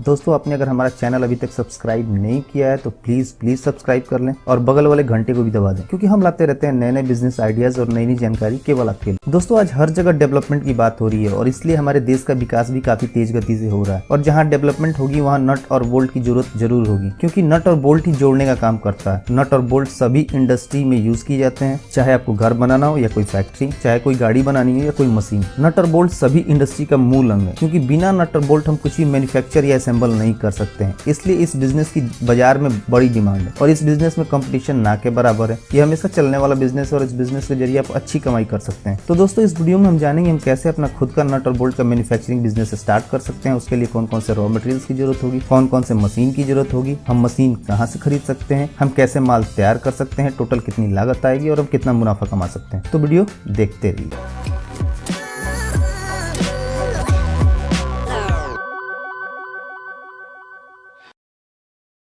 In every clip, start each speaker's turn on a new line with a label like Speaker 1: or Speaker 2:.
Speaker 1: दोस्तों आपने अगर हमारा चैनल अभी तक सब्सक्राइब नहीं किया है तो प्लीज सब्सक्राइब कर लें और बगल वाले घंटे को भी दबा दें, क्योंकि हम लाते रहते हैं नए नए बिजनेस आइडियाज और नई नई जानकारी केवल आपके लिए। दोस्तों आज हर जगह डेवलपमेंट की बात हो रही है और इसलिए हमारे देश का विकास भी काफी तेज गति से हो रहा है। और जहाँ डेवलपमेंट होगी वहाँ नट और बोल्ट की जरूरत जरूर होगी, क्योंकि नट और बोल्ट ही जोड़ने का काम करता है। नट और बोल्ट सभी इंडस्ट्री में यूज किए जाते हैं, चाहे आपको घर बनाना हो या कोई फैक्ट्री, चाहे कोई गाड़ी बनानी हो या कोई मशीन। नट और बोल्ट सभी इंडस्ट्री का मूल अंग है, क्योंकि बिना नट और बोल्ट हम कुछ भी मैन्युफैक्चर या असेंबल नहीं कर सकते हैं। इसलिए इस बिजनेस की बाजार में बड़ी डिमांड है और इस बिजनेस में कंपटीशन ना के बराबर है। ये हमेशा चलने वाला बिजनेस है और इस बिजनेस के जरिए आप अच्छी कमाई कर सकते हैं। तो दोस्तों इस वीडियो में हम जानेंगे हम कैसे अपना खुद का नट और बोल्ट का मैन्युफैक्चरिंग बिजनेस स्टार्ट कर सकते हैं। उसके लिए कौन कौन से रॉ मटेरियल्स की जरूरत होगी, कौन कौन से मशीन की जरूरत होगी, हम मशीन कहाँ से खरीद सकते हैं, हम कैसे माल तैयार कर सकते हैं, टोटल कितनी लागत आएगी और हम कितना मुनाफा कमा सकते हैं। तो वीडियो देखते रहिए।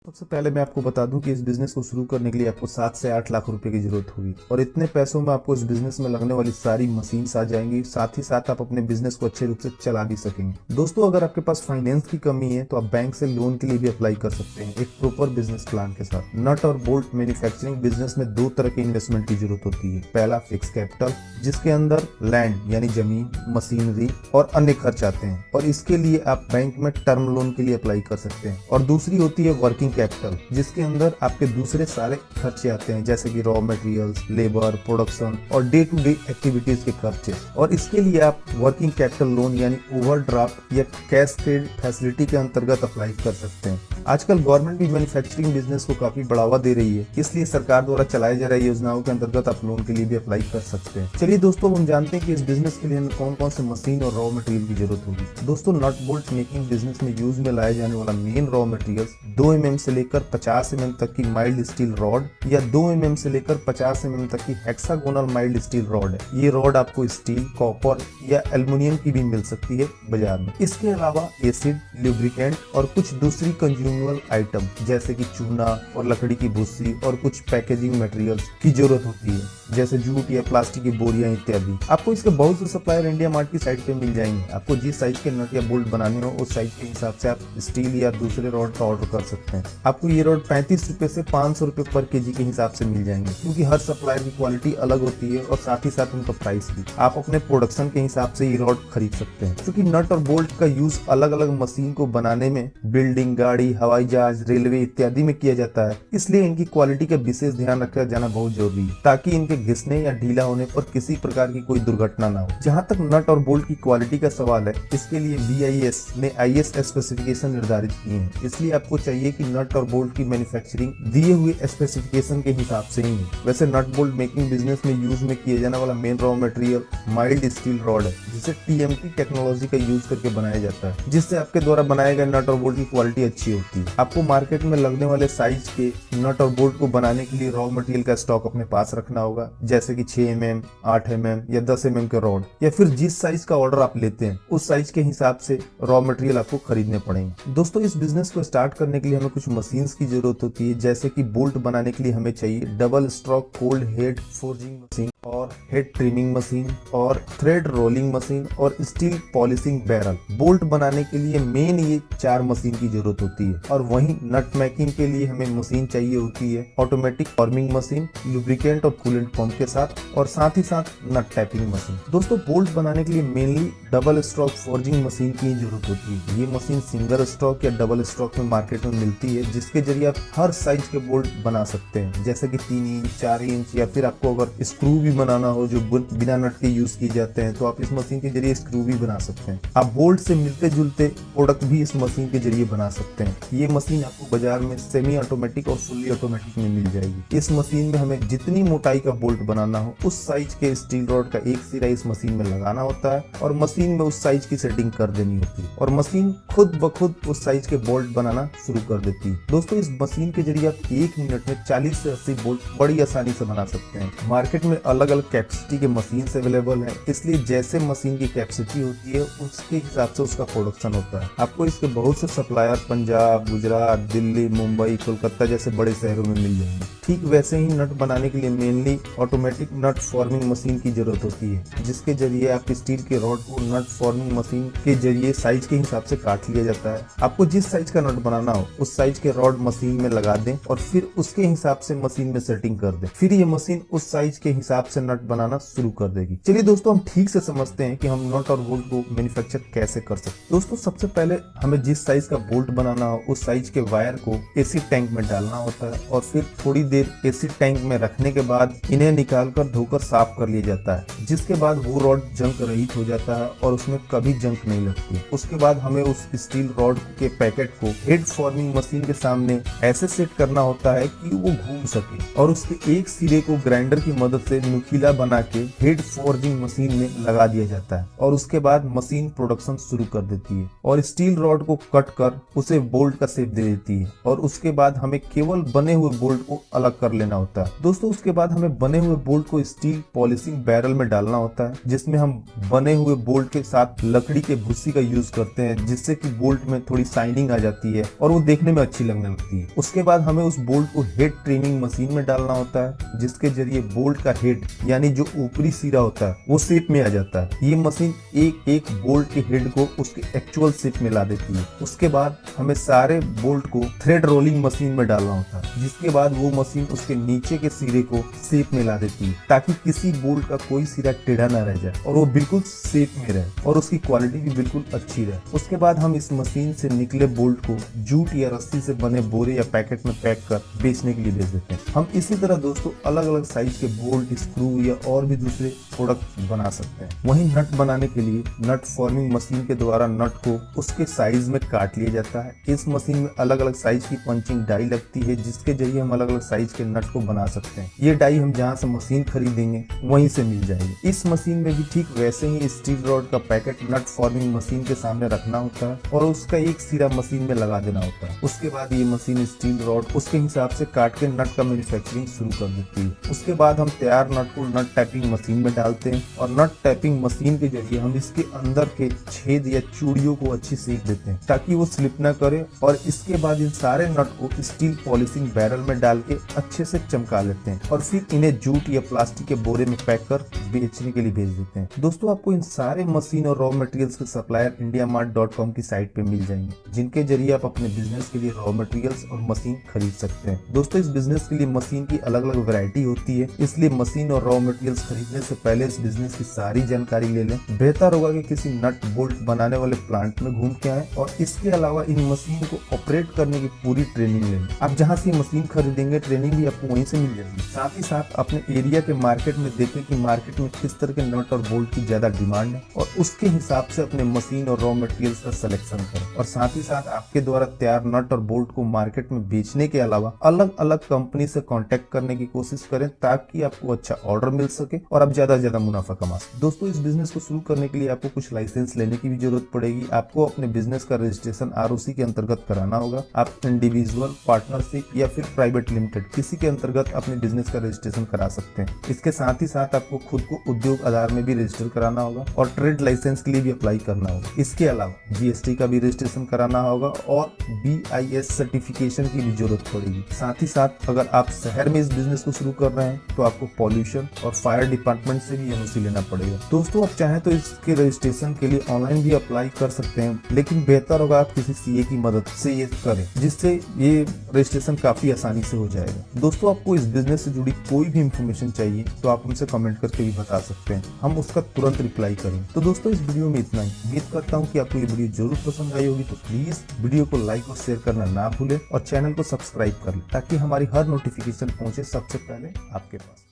Speaker 1: सबसे पहले मैं आपको बता दूं कि इस बिजनेस को शुरू करने के लिए आपको 7 से 8 लाख रुपए की जरूरत होगी और इतने पैसों में आपको इस बिजनेस में लगने वाली सारी मशीन्स आ जाएंगी। साथ ही साथ आप अपने बिजनेस को अच्छे रूप से चला भी सकेंगे। दोस्तों अगर आपके पास फाइनेंस की कमी है तो आप बैंक से लोन के लिए भी अप्लाई कर सकते हैं, एक प्रॉपर बिजनेस प्लान के साथ। नट और बोल्ट मैन्युफैक्चरिंग बिजनेस में दो तरह के इन्वेस्टमेंट की जरूरत होती है। पहला फिक्स कैपिटल, जिसके अंदर लैंड यानी जमीन, मशीनरी और अन्य खर्च आते हैं और इसके लिए आप बैंक में टर्म लोन के लिए अप्लाई कर सकते हैं। और दूसरी होती है वर्किंग कैपिटल, जिसके अंदर आपके दूसरे सारे खर्चे आते हैं, जैसे कि रॉ मटेरियल्स, लेबर, प्रोडक्शन और डे टू डे एक्टिविटीज के खर्चे। और इसके लिए आप वर्किंग कैपिटल लोन यानी ओवरड्राफ्ट या कैश क्रेडिट फैसिलिटी के अंतर्गत अप्लाई कर सकते हैं। आजकल गवर्नमेंट भी मैन्युफैक्चरिंग बिजनेस को काफी बढ़ावा दे रही है, इसलिए सरकार द्वारा चलाई जा रही योजनाओं के अंतर्गत आप लोन के लिए भी अप्लाई कर सकते हैं। चलिए दोस्तों हम जानते हैं कि इस बिजनेस के लिए हमें कौन कौन से मशीन और रॉ मटेरियल की जरूरत होगी। दोस्तों नट बोल्ट मेकिंग बिजनेस में यूज में लाया जाने वाला मेन रॉ मटेरियल्स 2 mm से लेकर 50 mm तक की माइल्ड स्टील रॉड या 2 mm से लेकर 50 mm तक की हेक्सागोनल माइल्ड स्टील रॉड है। ये रॉड आपको स्टील, कॉपर या एल्युमिनियम की भी मिल सकती है बाजार में। इसके अलावा एसिड, लुब्रिकेंट और कुछ दूसरी कंज्यूमेबल आइटम जैसे कि चूना और लकड़ी की भुस्सी और कुछ पैकेजिंग मटेरियल्स की जरूरत होती है, जैसे जूट या प्लास्टिक की बोरियां इत्यादि। आपको इसके बहुत से सप्लायर इंडिया मार्ट की साइट पे मिल जाएंगे। आपको जिस साइज के नट या बोल्ट बनाने हो उस साइज के हिसाब से आप स्टील या दूसरे रॉड का ऑर्डर कर सकते हैं। आपको ये रॉड 35 रुपए से 500 रुपए पर केजी के हिसाब से मिल जाएंगे, क्योंकि हर सप्लायर की क्वालिटी अलग होती है और साथ ही साथ उनका प्राइस भी। आप अपने प्रोडक्शन के हिसाब से ये रॉड खरीद सकते हैं। क्योंकि नट और बोल्ट का यूज अलग अलग मशीन को बनाने में बिल्डिंग, गाड़ी, हवाई जहाज, रेलवे इत्यादि में किया जाता है, इसलिए इनकी क्वालिटी का विशेष ध्यान रखा जाना बहुत जरूरी है, ताकि इनके घिसने या ढीला होने पर किसी प्रकार की कोई दुर्घटना ना हो। जहाँ तक नट और बोल्ट की क्वालिटी का सवाल है, इसके लिए BIS ने IS स्पेसिफिकेशन निर्धारित किए हैं, इसलिए आपको चाहिए कि नट और बोल्ट की मैन्युफैक्चरिंग दिए हुए स्पेसिफिकेशन के हिसाब से ही है। वैसे नट बोल्ट मेकिंग बिजनेस में यूज में किए जाने वाला main raw material mild steel rod है, जिसे TMT टेक्नोलॉजी का यूज करके बनाया जाता है, जिससे आपके द्वारा बनाए गए नट और बोल्ट की क्वालिटी अच्छी होती है। आपको मार्केट में लगने वाले साइज के नट और बोल्ट को बनाने के लिए रॉ मटेरियल का स्टॉक अपने पास रखना होगा, जैसे कि 6 mm, 8 mm या 10 mm के रॉड, या फिर जिस साइज का ऑर्डर आप लेते हैं उस साइज के हिसाब से रॉ मटेरियल आपको खरीदने पड़ेंगे। दोस्तों इस बिजनेस को स्टार्ट करने के लिए हमें कुछ मशीन्स की जरूरत होती है, जैसे कि बोल्ट बनाने के लिए हमें चाहिए double stroke cold head forging machine और हेड ट्रिमिंग मशीन और थ्रेड रोलिंग मशीन और स्टील पॉलिशिंग बैरल। बोल्ट बनाने के लिए मेन ये 4 मशीन की जरूरत होती है। और वहीं नट मेकिंग के लिए हमें मशीन चाहिए होती है ऑटोमेटिक फॉर्मिंग मशीन, लुब्रिकेंट और कूलेंट पंप के साथ, और साथ ही साथ नट टैपिंग मशीन। दोस्तों बोल्ट बनाने के लिए mainly double stroke forging machine की जरूरत होती है। ये मशीन सिंगल स्ट्रोक या डबल स्ट्रोक में मार्केट में मिलती है, जिसके जरिए आप हर साइज के बोल्ट बना सकते हैं, जैसे कि 3 इंच, 4 इंच, या फिर आपको अगर स्क्रू भी बनाना हो जो बिना नट के यूज किए जाते हैं तो आप इस मशीन के जरिए स्क्रू भी बना सकते हैं। आप बोल्ट से मिलते जुलते प्रोडक्ट भी इस मशीन के जरिए बना सकते हैं। ये मशीन आपको बाजार में सेमी ऑटोमेटिक और फुल्ली ऑटोमेटिक में मिल जाएगी। इस मशीन में हमें जितनी मोटाई का बोल्ट बनाना हो उस साइज के स्टील रॉड का एक सिरा इस मशीन में लगाना होता है और मशीन में उस साइज की सेटिंग कर देनी होती है और मशीन खुद ब खुद उस साइज के बोल्ट बनाना शुरू कर देती है। दोस्तों इस मशीन के जरिए आप 1 मिनट में 40 से 80 बोल्ट बड़ी आसानी से बना सकते हैं। मार्केट में अलग अलग अलग कैपेसिटी के मशीन अवेलेबल है, इसलिए जैसे मशीन की कैपेसिटी होती है उसके हिसाब से उसका प्रोडक्शन होता है। आपको इसके बहुत से सप्लायर पंजाब, गुजरात, दिल्ली, मुंबई, कोलकाता जैसे बड़े शहरों में मिल जाएंगे। ठीक वैसे ही नट बनाने के लिए मेनली ऑटोमेटिक नट फॉर्मिंग मशीन की जरूरत होती है, जिसके जरिए आप स्टील के रॉड को नट फॉर्मिंग मशीन के जरिए साइज के हिसाब से काट लिया जाता है। आपको जिस साइज का नट बनाना हो उस साइज के रॉड मशीन में लगा दें और फिर उसके हिसाब से मशीन में सेटिंग कर दें। फिर ये मशीन उस साइज के हिसाब से नट बनाना शुरू कर देगी। चलिए दोस्तों, हम ठीक से समझते हैं कि हम नट और बोल्ट को मैन्युफैक्चर कैसे कर सकते हैं। दोस्तों, सबसे पहले हमें जिस साइज का बोल्ट बनाना हो उस साइज के वायर को एसिड टैंक में डालना होता है और फिर थोड़ी देर एसिड टैंक में रखने के बाद इन्हें निकालकर धोकर साफ कर लिया जाता है, जिसके बाद वो रॉड जंग रहित हो जाता है और उसमें कभी जंग नहीं लगती। उसके बाद हमें उस स्टील रॉड के पैकेट को हेड फॉर्मिंग मशीन के सामने ऐसे सेट करना होता है कि वो घूम सके और उसके एक सिरे को ग्राइंडर की मदद से नुकीला बना के हेड फॉर्जिंग मशीन में लगा दिया जाता है और उसके बाद मशीन प्रोडक्शन शुरू कर देती है और स्टील रॉड को कट कर उसे बोल्ट का शेप दे देती है और उसके बाद हमें केवल बने हुए बोल्ट को अलग कर लेना होता है। दोस्तों, उसके बाद हमें बने हुए बोल्ट को स्टील पॉलिशिंग बैरल में डालना होता है, जिसमें हम बने हुए बोल्ट के साथ लकड़ी के भूसी का यूज करते हैं, जिससे कि बोल्ट में थोड़ी शाइनिंग आ जाती है और वो देखने में अच्छी लगने लगती है। उसके बाद हमें उस बोल्ट को हेड ट्रिमिंग मशीन में डालना होता है, जिसके जरिए बोल्ट का हेड यानी जो ऊपरी सिरा होता है वो शेप में आ जाता है। ये मशीन एक एक बोल्ट के हेड को उसके एक्चुअल शेप में ला देती है। उसके बाद हमें सारे बोल्ट को थ्रेड रोलिंग मशीन में डालना होता है, जिसके बाद वो मशीन उसके नीचे के सिरे को शेप में ला देती है, ताकि किसी बोल्ट का कोई सिरा टेढ़ा ना रह जाए और वो बिल्कुल शेप में रहे और उसकी क्वालिटी भी बिल्कुल अच्छी रहे। उसके बाद हम इस मशीन से निकले बोल्ट को जूट या रस्सी से बने बोरे या पैकेट में पैक कर बेचने के लिए भेज देते हैं। हम इसी तरह दोस्तों अलग अलग साइज के बोल्ट, स्क्रू या और भी दूसरे प्रोडक्ट बना सकते हैं। वहीं नट बनाने के लिए नट फॉर्मिंग मशीन के द्वारा नट को उसके साइज में काट लिया जाता है। इस मशीन में अलग अलग साइज की पंचिंग डाई लगती है, जिसके जरिए हम अलग अलग साइज के नट को बना सकते हैं। ये डाई हम जहाँ से मशीन खरीदेंगे वहीं से मिल जाएगी। इस मशीन में भी ठीक वैसे ही स्टील रॉड का पैकेट नट फॉर्मिंग मशीन के सामने रखना होता है और उसका एक सिरा मशीन में लगा देना होता है। उसके बाद ये मशीन स्टील रॉड उसके हिसाब से काट के नट का मैन्युफैक्चरिंग शुरू कर देती है। उसके बाद हम तैयार नट को नट टैपिंग मशीन में डालते हैं और नट टैपिंग मशीन के जरिए हम इसके अंदर के छेद या चूड़ियों को अच्छी सेक देते हैं ताकि वो स्लिप ना करे और इसके बाद इन सारे नट को स्टील पॉलिशिंग बैरल में डाल के अच्छे से चमका लेते हैं और फिर इन्हें जूट या प्लास्टिक के बोरे में पैक कर बेचने के लिए भेज देते हैं। दोस्तों, आपको इन सारे मशीन और रॉ मटेरियल्स के सप्लायर indiamart.com की साइट पे मिल जाएंगे, जिनके जरिए आप अपने बिजनेस के लिए रॉ मटेरियल्स और मशीन खरीद सकते हैं। दोस्तों, इस बिजनेस के लिए मशीन की अलग अलग वैरायटी होती है, इसलिए मशीन और रॉ मटेरियल्स खरीदने से पहले इस बिजनेस की सारी जानकारी ले लें। बेहतर होगा कि किसी नट बोल्ट बनाने वाले प्लांट में घूम के आए और इसके अलावा इन मशीन को ऑपरेट करने की पूरी ट्रेनिंग लें। आप जहाँ से मशीन खरीदेंगे ट्रेनिंग भी आपको वहीं से मिल जाएगी। साथ ही साथ अपने एरिया के मार्केट में देखें कि मार्केट में किस तरह के नट और बोल्ट की ज्यादा डिमांड है और उसके हिसाब से अपने मशीन और रॉ मटेरियल्स का सिलेक्शन करें। और साथ ही साथ आपके द्वारा तैयार नट और बोल्ट को मार्केट में बेचने के अलावा अलग अलग कंपनी से कांटेक्ट करने की कोशिश करें, ताकि आपको अच्छा ऑर्डर मिल सके और आप ज्यादा से ज्यादा मुनाफा कमा सके। दोस्तों, इस बिजनेस को शुरू करने के लिए आपको कुछ लाइसेंस लेने की भी जरूरत पड़ेगी। आपको अपने बिजनेस का रजिस्ट्रेशन ROC के अंतर्गत कराना होगा। आप इंडिविजुअल, पार्टनरशिप या फिर प्राइवेट लिमिटेड किसी के अंतर्गत अपने बिजनेस का रजिस्ट्रेशन करा सकते हैं। इसके साथ ही साथ आपको खुद को उद्योग आधार में भी रजिस्टर कराना होगा और ट्रेड लाइसेंस के लिए भी अप्लाई करना होगा। इसके अलावा GST का भी रजिस्ट्रेशन कराना होगा और BIS सर्टिफिकेशन की भी जरूरत पड़ेगी। साथ ही साथ अगर आप शहर में इस बिजनेस को शुरू कर रहे हैं तो आपको पॉल्यूशन और फायर डिपार्टमेंट से भी NOC लेना पड़ेगा। दोस्तों, आप चाहें तो इसके रजिस्ट्रेशन के लिए ऑनलाइन भी अप्लाई कर सकते हैं, लेकिन बेहतर होगा आप किसी CA की मदद से ये करें, जिससे ये रजिस्ट्रेशन काफी आसानी से हो जाएगा। दोस्तों, आपको इस बिजनेस से जुड़ी कोई भी इंफॉर्मेशन चाहिए तो आप हमसे कमेंट करके भी बता सकते हैं, हम उसका तुरंत रिप्लाई करेंगे। तो दोस्तों, इस वीडियो में इतना ही। उम्मीद करता हूँ कि आपको ये वीडियो जरूर पसंद आई होगी, तो प्लीज वीडियो को लाइक और शेयर करना ना भूलें और चैनल को सब्सक्राइब कर लें, ताकि हमारी हर नोटिफिकेशन पहुंचे सबसे पहले आपके पास।